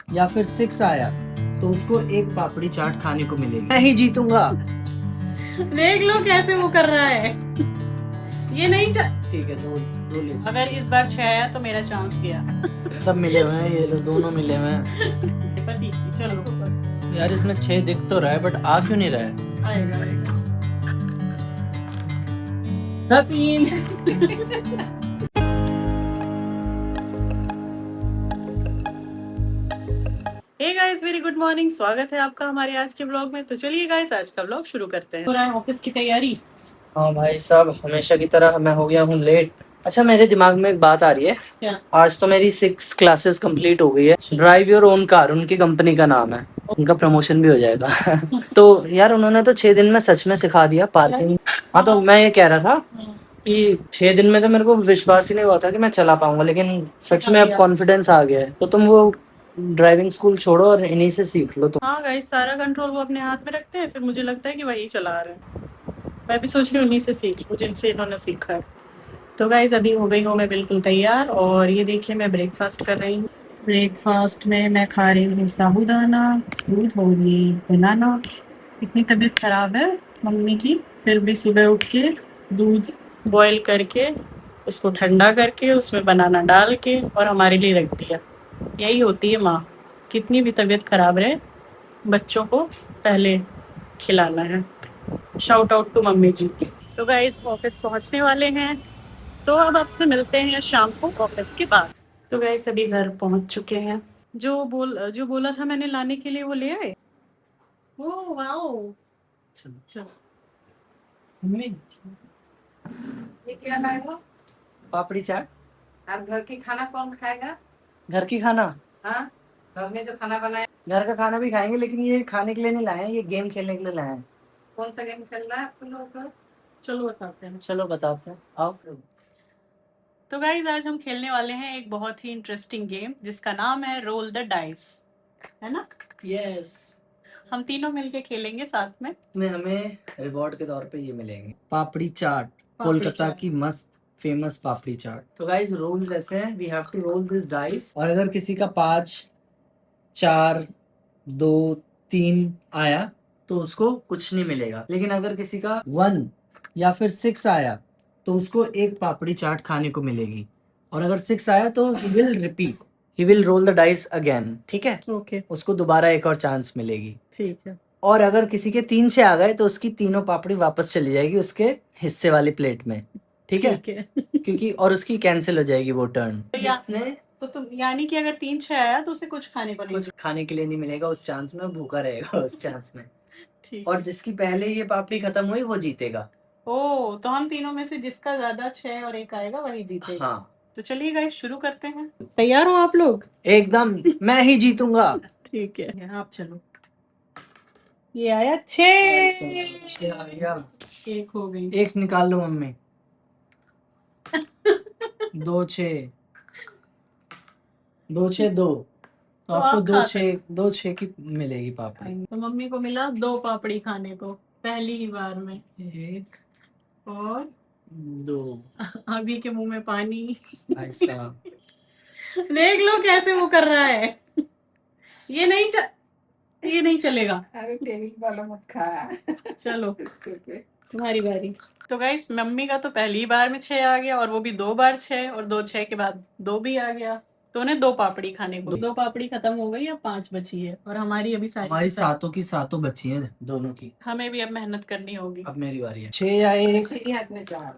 या फिर 6 आया तो उसको एक पापड़ी चाट खाने को मिलेगी। मैं ही जीतूंगा। देख लो कैसे वो कर रहा है। ये नहीं ठीक है, दो ले सकते। अगर इस बार 6 आया तो मेरा चांस गया। सब मिले हुए हैं, ये लो दोनों मिले हुए हैं। पति चलो यार इसमें 6 दिख तो रहा है बट आ क्यों नहीं रहा है? आएगा आएगा। तब 3 hey guys very good morning, स्वागत है आपका हमारे आज के ब्लॉग में। तो चलिए गाइस आज का ब्लॉग शुरू करते हैं। हो रहा है ऑफिस की तैयारी। हाँ भाई साहब, हमेशा की तरह मैं हो गया हूँ लेट। अच्छा, मेरे दिमाग में एक बात आ रही है। क्या? आज तो मेरी 6 क्लासेस कंप्लीट हो गई है। ड्राइव योर ओन कार उनकी कंपनी का नाम है, उनका प्रमोशन भी हो जाएगा। तो यार उन्होंने तो 6 दिन में सच में सिखा दिया पार्किंग। हाँ, तो मैं ये कह रहा था कि 6 दिन में तो मेरे को विश्वास ही नहीं हुआ था कि मैं चला पाऊंगा, लेकिन सच में अब कॉन्फिडेंस आ गया है। तो तुम वो ड्राइविंग स्कूल छोड़ो और इन्हीं से सीख लो तुम। हाँ गाइस, सारा कंट्रोल वो अपने हाथ में रखते हैं, फिर मुझे लगता है कि वही चला रहे हैं। मैं भी सोच रही हूँ उन्हीं से सीख लूँ जिनसे इन्होंने सीखा है। तो गाइस अभी हो गई हूँ मैं बिल्कुल तैयार, और ये देखिए मैं ब्रेकफास्ट कर रही हूँ। ब्रेकफास्ट में मैं खा रही हूँ साबूदाना, दूध और ये बनाना। इतनी तबीयत खराब है मम्मी की, फिर भी सुबह उठ के दूध बॉईल करके उसको ठंडा करके उसमें बनाना डाल के और हमारे लिए रख दिया। यही होती है माँ, कितनी भी तबीयत खराब रहे बच्चों को पहले खिलाना है। शाउट आउट टू मम्मी जी। तो गाइस ऑफिस पहुंचने वाले हैं, तो अब आपसे मिलते हैं शाम को ऑफिस के बाद। तो गाइस अभी घर पहुंच चुके हैं। जो बोला था मैंने लाने के लिए वो ले आए। ओ वाओ, चलो चलो। मम्मी, ये क्या लाएगा? पापड़ी चाट। आप घर की खाना कौन खाएगा? घर की खाना, हाँ, घर में जो खाना बनाया। घर का खाना भी खाएंगे, लेकिन ये खाने के लिए नहीं लाए हैं, ये गेम खेलने के लिए लाए हैं। कौन सा गेम खेल रहा है आप लोग का? चलो बताते हैं। चलो बताते हैं, आओ। तो गाइज आज हम खेलने वाले हैं एक बहुत ही इंटरेस्टिंग गेम जिसका नाम है रोल द डाइस, है ना? यस। हम तीनों मिलके खेलेंगे साथ में। इसमें हमें रिवॉर्ड के तौर पे ये मिलेंगे, पापड़ी चाट, पापड़ी कोलकाता चाट। की मस्त फेमस पापड़ी चाट। तो गाइस रूल्स ऐसे हैं, we have to roll this dice, और अगर किसी का 5, 4, 2, 3 आया तो उसको कुछ नहीं मिलेगा, लेकिन अगर किसी का 1 या फिर 6 आया तो उसको एक पापड़ी चाट खाने को मिलेगी, और अगर 6 आया तो he will repeat, he will roll the dice again. ठीक है, ओके उसको दोबारा एक और चांस मिलेगी। ठीक है। और अगर किसी के 3 से आ गए तो उसकी तीनों पापड़ी वापस चली जाएगी उसके हिस्से वाली प्लेट में। ठीक है, ठीक है। क्योंकि और उसकी कैंसिल हो जाएगी वो टर्न। तो या- जिसने तो तुम यानी कि अगर 3-6 आया तो उसे कुछ खाने को नहीं। कुछ खाने के लिए नहीं मिलेगा उस चांस में, भूखा रहेगा उस चांस में। ठीक और है। जिसकी पहले ये पापड़ी खत्म हुई वो जीतेगा। ओ, तो हम तीनों में से जिसका ज्यादा 6 और 1 आएगा वही जीतेगा। हाँ, तो चलिए गाइस शुरू करते हैं। तैयार हो आप लोग? एकदम, मैं ही जीतूंगा। ठीक है, आप चलो। ये आया 6। 6 आ गया। एक हो गई। एक निकाल लो मम्मी। 2 6, 2 6 2, तो तो आपको आप 2 खा 6 2 6 की मिलेगी पापड़ी। तो मम्मी को मिला 2 पापड़ी खाने को पहली ही बार में। 1 और 2, अभी के मुंह में पानी। भाई साहब। देख लो कैसे वो कर रहा है। ये नहीं ये नहीं चलेगा। अरे टेबल वाला मत खा। चलो तुम्हारी बारी। तो गाइस मम्मी का तो पहली बार में 6 आ गया, और वो भी 2 बार 6, और 2 6 के बाद 2 भी आ गया। तो उन्हें 2 पापड़ी खाने को। 2 पापड़ी खत्म हो गई, अब 5 बची है, और हमारी अभी सारी हमारी सातों की सातों बची हैं, दोनों की। हमें भी अब मेहनत करनी होगी। अब मेरी बारी है। 6 या 1। इसी के हाथ में चार।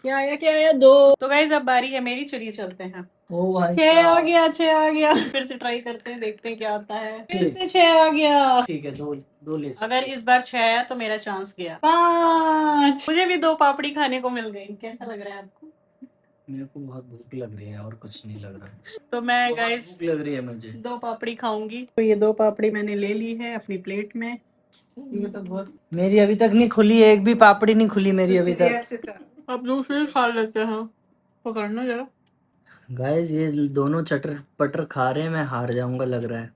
क्या आया क्या आया? 2। तो गाइस अब बारी है मेरी, चलिए चलते हैं। ओ भाई 6 आ साहब। गया, 6 आ गया। फिर से ट्राई करते हैं, देखते हैं क्या आता है। फिर ठीक। से 6 आ गया। ठीक है, दो दो ले सकते। अगर इस बार 6 आया तो मेरा चांस गया। 5। मुझे भी 2 पापड़ी खाने को मिल गई। कैसा लग रहा है आपको? मेरे को बहुत भूख लग रही है और कुछ नहीं लग रहा। तो मैं बहुत गाइस भूख लग रही है मुझे। 2 पापड़ी खाऊंगी। तो ये 2 पापड़ी मैंने ले ली है अपनी प्लेट में। ये तो बहुत मेरी अभी तक नहीं खुली, एक भी पापड़ी नहीं खुली मेरी अभी सीधे तक। हाथ से कर। अब दूसरी खा लेते हैं। पकड़ना जरा। गाइस ये दोनों चटर पटर खा रहे हैं, मैं हार जाऊंगा लग रहा है।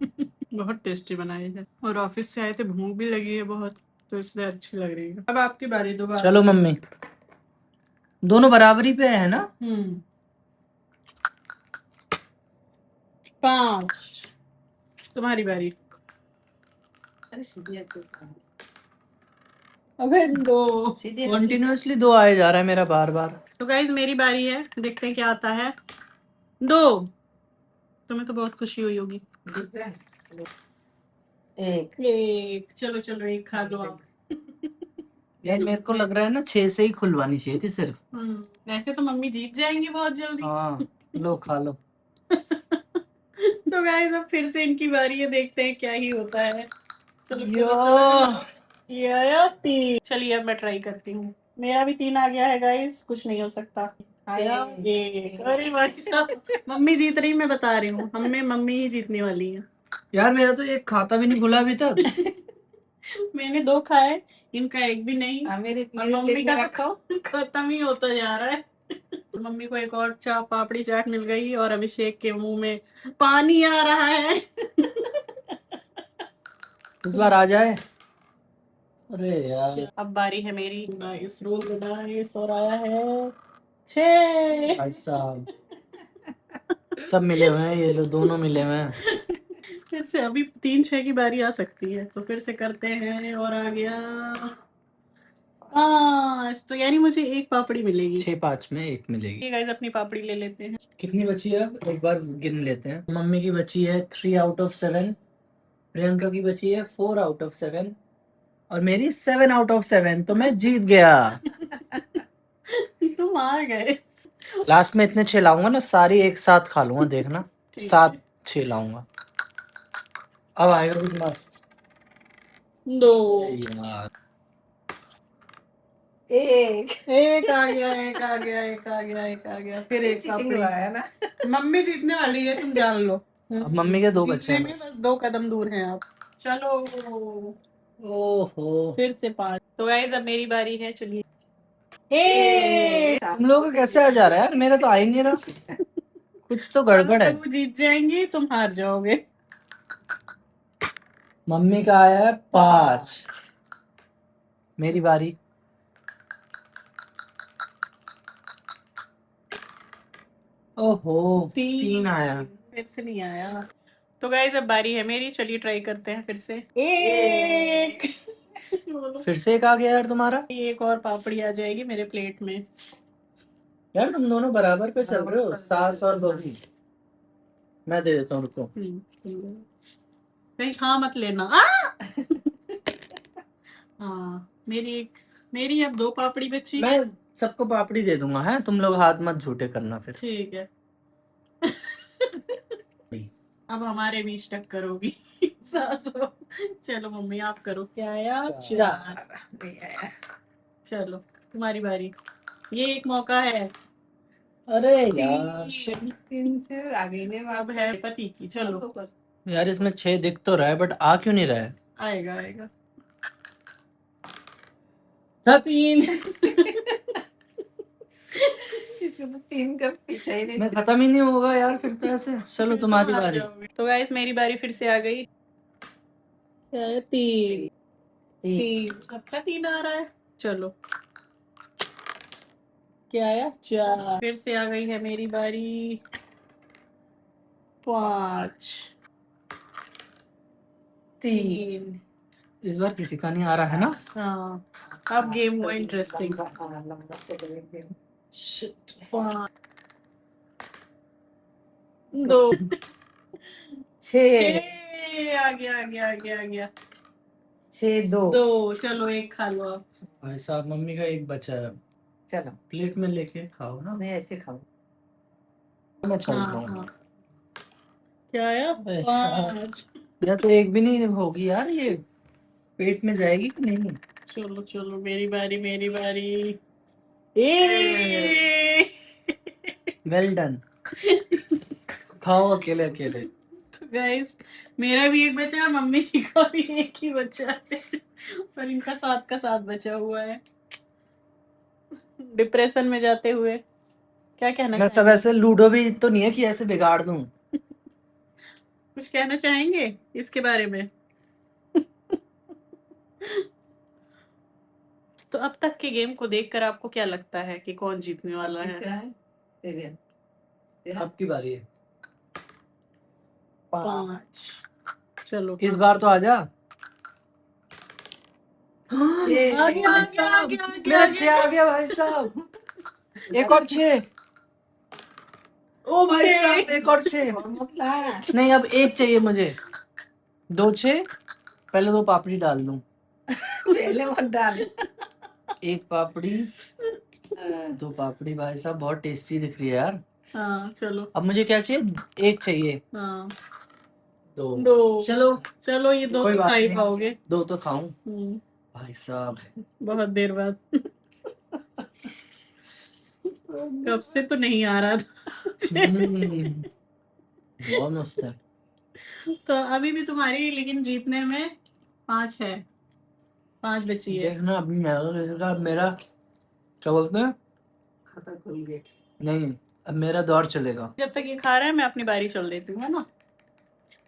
बहुत टेस्टी बनाई है, और ऑफिस से आए थे, भूख भी लगी है बहुत, तो इसलिए अच्छी लग रही है। अब आपकी बारी दोबारा। चलो मम्मी, दोनों बराबरी पे है ना? 5। तुम्हारी बारी। अरे सीधी अच्छी था। अबे दो। सीधी अच्छी कंटिन्यूअसली दो आए जा रहा है मेरा बार बार। तो गाइज मेरी बारी है, देखते हैं क्या आता है। दो। तुम्हें तो बहुत खुशी हुई होगी। दिख रहा है? एक। एक। चलो चलो एक खा लो आप। यार मेरे को लग रहा है ना 6 से ही खुलवानी चाहिए थी सिर्फ। वैसे तो मम्मी जीत जाएंगी बहुत जल्दी। हाँ लो खा लो। तो गाइस अब फिर से इनकी बारी है, देखते हैं क्या ही होता है। चलो चलो या। चलो। ये आया 3। चलिए अब मैं ट्राई करती हूँ। मेरा भी 3 आ गया है गाइस, कुछ नहीं हो सकता। आया एक। अरे भाई साहब, मम्मी जीत रही, मैं बता रही हूँ, हमें मम्मी ही जीतने वाली है। यार मेरा तो एक खाता भी नहीं खुला अभी तक। मैंने 2 खाए, इनका एक भी नहीं। मेरे और मेरे मम्मी प्लेट का में तो रखो। खत्म ही होता जा रहा है। मम्मी को एक और पापड़ी चाट मिल गई और अभिषेक के मुंह में पानी आ रहा है। इस बार आ जाए। अरे यार अब बारी है मेरी। डाइस रोल द डाइस और आया है 6। भाई साहब सब मिले हुए हैं, ये लो दोनों मिले हुए हैं। फिर से अभी 3-6 की बारी आ सकती है, तो फिर से करते हैं। और आ गया 5। तो यानी मुझे एक पापड़ी मिलेगी। 6-5 में एक मिलेगी। ये गाइस अपनी पापड़ी ले लेते हैं। कितनी बची है अब एक बार गिन लेते हैं। मम्मी की बची है 3 आउट ऑफ 7, प्रियंका की बची है 4 आउट ऑफ 7 और मेरी 7 आउट ऑफ 7, तो मैं जीत गया। तुम आ गए। लास्ट में इतने 6 लाऊंगा ना, सारी एक साथ खा लूंगा, देखना। ठीक 7-6 लाऊंगा। अब आएगा कुछ मस्त। 2। यार एक। एक आ गया, एक आ गया, एक आ गया, एक आ गया, फिर एक चीटिंग पापड़ी। हुआ है ना। मम्मी जीतने वाली है, तुम जान लो। अब मम्मी के 2 बच्चे जीतने हैं में बस। बस 2 कदम दूर हैं आप। चलो ओहो फिर से 5। तो गाइस अब मेरी बारी है, चलिए। एक। तुम लोगों का कैसे आ जा रहा है यार, मेरा तो आ ही नहीं रहा। कुछ तो गड़बड़ है। वो जीत जाएंगी, तुम हार जाओगे। मम्मी का आया है 5। मेरी बारी। ओहो 3 आया। फिर से नहीं आया। तो गाइस अब बारी है मेरी, चलिए ट्राई करते हैं फिर से। एक। बोलो। फिर से एक आ गया यार तुम्हारा। एक और पापड़ी आ जाएगी मेरे प्लेट में। यार तुम दोनों बराबर पे चल रहे हो, सास और बहू। मैं दे देता हूँ, रुको। कहीं खा मत लेना। हाँ मेरी अब 2 पापड़ी बची। मैं सबको पापड़ी दे दूंगा, है तुम लोग हाथ मत झूठे करना फिर। ठीक है। अब हमारे बीच टक्कर होगी। सास बहू। चलो मम्मी आप करो, क्या आया 4। नहीं आया। चलो तुम्हारी बारी, ये एक मौका है। अरे यार 3 से आ गई ने अब है पति की। चलो यार इसमें 6 दिख तो रहा है, बट आ क्यों नहीं रहा है। आएगा आएगा। तब 3। इसको तो 3 का पीछा ही नहीं। मैं खत्म ही नहीं होगा यार फिर तो ऐसे। चलो तुम्हारी बारी। तो गाइस मेरी बारी फिर से आ गई। क्या है 3। 3 सबका 3 आ रहा है। चलो क्या आया 4। फिर से आ गई है मेरी बारी 5। 3। इस बार किसी का नहीं आ रहा है ना। हाँ अब गेम हुआ इंटरेस्टिंग। लंबा चले एक 5 2 6 आ गया आ गया आ गया आ गया 6 2। 2। चलो एक खा लो आप। भाई साहब मम्मी का एक बचा है, चलो प्लेट में लेके खाओ ना। नहीं ऐसे खाओ। मैं छोड़ हाँ दूंगा। हाँ क्या आया अबे यार, 5। या तो एक भी नहीं होगी यार, ये पेट में जाएगी कि नहीं। चलो चलो मेरी बारी मेरी बारी। ए वेल डन। खाओ अकेले अकेले। तो गाइस मेरा भी एक बचा है, मम्मी जी का भी एक ही बचा है और इनका 7 का 7 बचा हुआ है। डिप्रेशन में जाते हुए क्या कहना मैं सब चाहेंगे? ऐसे लूडो भी तो नहीं है कि ऐसे बिगाड़ दूं। कुछ कहना चाहेंगे इसके बारे में? तो अब तक के गेम को देखकर आपको क्या लगता है कि कौन जीतने वाला है? किसका है? तेरा आपकी बारी है। 5 चलो इस बार तो आजा। छह आ गया, भाई आ गया, आ साहब। गया, आ गया, मेरा आ गया। 6 आ गया भाई साहब। एक और 6। ओ भाई छह। साहब एक और 6। और मत ला। नहीं अब एक चाहिए मुझे। 2 6। पहले 2 पापड़ी डाल दूं। पहले मत डाल। एक पापड़ी 2 पापड़ी भाई साहब बहुत टेस्टी दिख रही है यार। हाँ चलो। अब मुझे क्या चाहिए? एक चाहिए। हाँ 2 2। चलो चलो ये 2 कोई तो बात खा ही नहीं। पाओगे। 2 तो खाऊं हम्म, भाई साहब। बहुत देर बाद। कब से तो नहीं आ रहा था। बहुत मस्त है। तो अभी भी तुम्हारी लेकिन जीतने में 5 है, 5 बची है। देखना अभी मेरा क्या बोलते हैं? खाता खुल गया। नहीं अब मेरा दौर चलेगा। जब तक ये खा रहा है मैं अपनी बारी चल देती हूँ, है ना।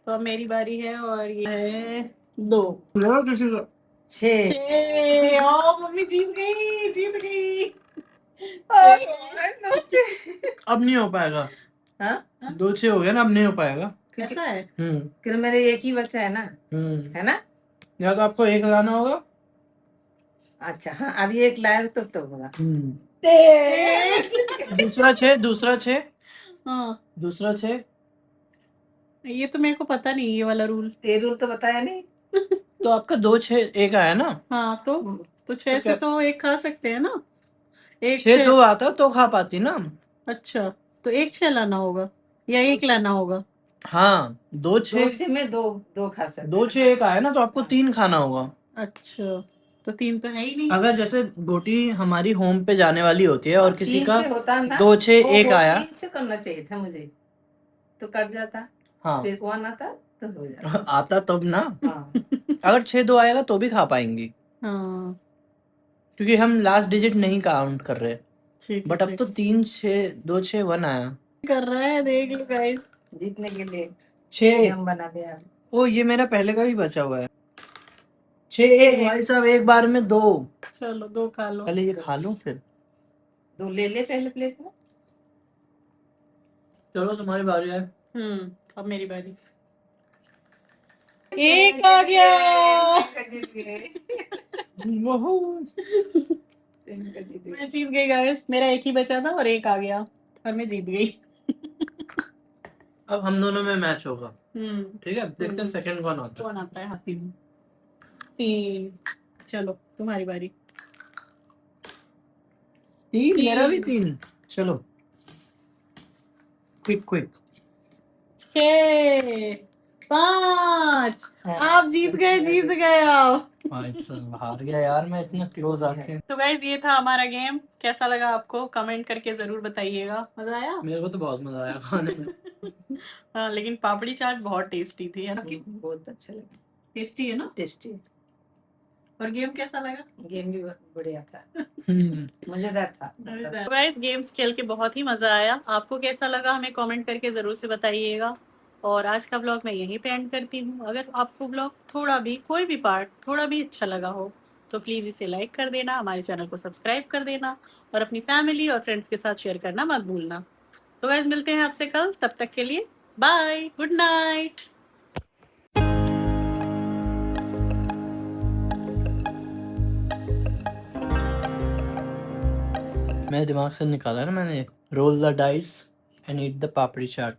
तो अब मेरी बारी है और ये है 2 मेरा किसी का 6 6। ओ मम्मी जीत गई, जीत गई। 6। अब नहीं हो पाएगा। हाँ 2 6 हो गया ना, अब नहीं हो पाएगा। ऐसा है। फिर मेरे एक ही बच्चा है ना, है ना। या तो आपको एक लाना होगा। अच्छा हाँ अभी एक लाया तो होगा। दूसरा 6 दूसरा 6 हाँ दूसरा 6। ये तो मेरे को पता नहीं ये वाला रूल। ये रूल तो बताया नहीं। तो आपका 2 6 1 आया ना। हाँ तो 6 से क्या? तो एक खा सकते हैं ना। एक 6 6। 2 आता तो खा पाती ना। अच्छा तो एक 6 लाना होगा या एक लाना होगा। हाँ 2 दो 6 से में दो खा सकते 2 6 1 आया ना तो आपको 3 खाना होगा। अच्छा तो 3 तो है ही नहीं। अगर जैसे गोटी हमारी होम पे जाने वाली होती है और किसी 3 का से होता ना 2 6 वो 1 आया। 3 से करना चाहिए था मुझे, तो कट जाता। हाँ फिर 1 आता तो हो जाता। आता तब ना। हाँ अगर 6 2 आएगा तो भी खा पाएंगी हाँ क्योंकि हम लास्ट डिजिट नहीं काउंट कर रहे। ठीक है, बट अब ठीक तो 3 6 2 6 1 आया। है। कर रहा है, देख लो गाइस। जीतने के लिए 6 नियम बना दिया। ओ ये मेरा पहले का भी बचा हुआ है। 6 1 भाई साहब एक बार में 2। चलो 2 खा लो। पहले ये खा लूं फिर। 2 ले ले पहले प्लेट में। चलो तुम्हारी बारी है। अब मेरी बारी। एक आ गया। जीत गए। वहू। मैं जीत गई गाइस, मेरा एक ही बचा था और एक आ गया और मैं जीत गई। अब हम दोनों में मैच होगा। हम्म ठीक है देखते हैं सेकंड कौन आता है। कौन आता है हाथी में। 3। चलो तुम्हारी बारी। 3 मेरा भी 3। 3। चलो क्विक क्विक। 6 5। आप जीत गए, जीत गए आप। भाई साहब हार गया यार मैं इतना क्लोज आके। तो गाइज ये था हमारा गेम। कैसा लगा आपको कमेंट करके जरूर बताइएगा। मजा आया। मेरे को तो बहुत मजा आया खाने में। हाँ लेकिन पापड़ी चाट बहुत टेस्टी थी, है ना। बहुत अच्छा लगा। टेस्टी है ना। टेस्टी। और गेम कैसा लगा। गेम भी बढ़िया था, हम्म। मजेदार था। गाइस गेम्स खेल के बहुत ही मजा आया। आपको कैसा लगा हमें कमेंट करके जरूर से बताइएगा। और आज का ब्लॉग मैं यहीं पे एंड करती हूँ। अगर आपको ब्लॉग थोड़ा भी कोई भी पार्ट थोड़ा भी अच्छा लगा हो तो प्लीज़ इसे लाइक कर देना, हमारे चैनल को सब्सक्राइब कर देना और अपनी फैमिली और फ्रेंड्स के साथ शेयर करना मत भूलना। तो गाइस मिलते हैं आपसे कल, तब तक के लिए बाय, गुड नाइट। मेरे दिमाग से निकाला ना मैंने। Roll the dice and eat the papdi chaat.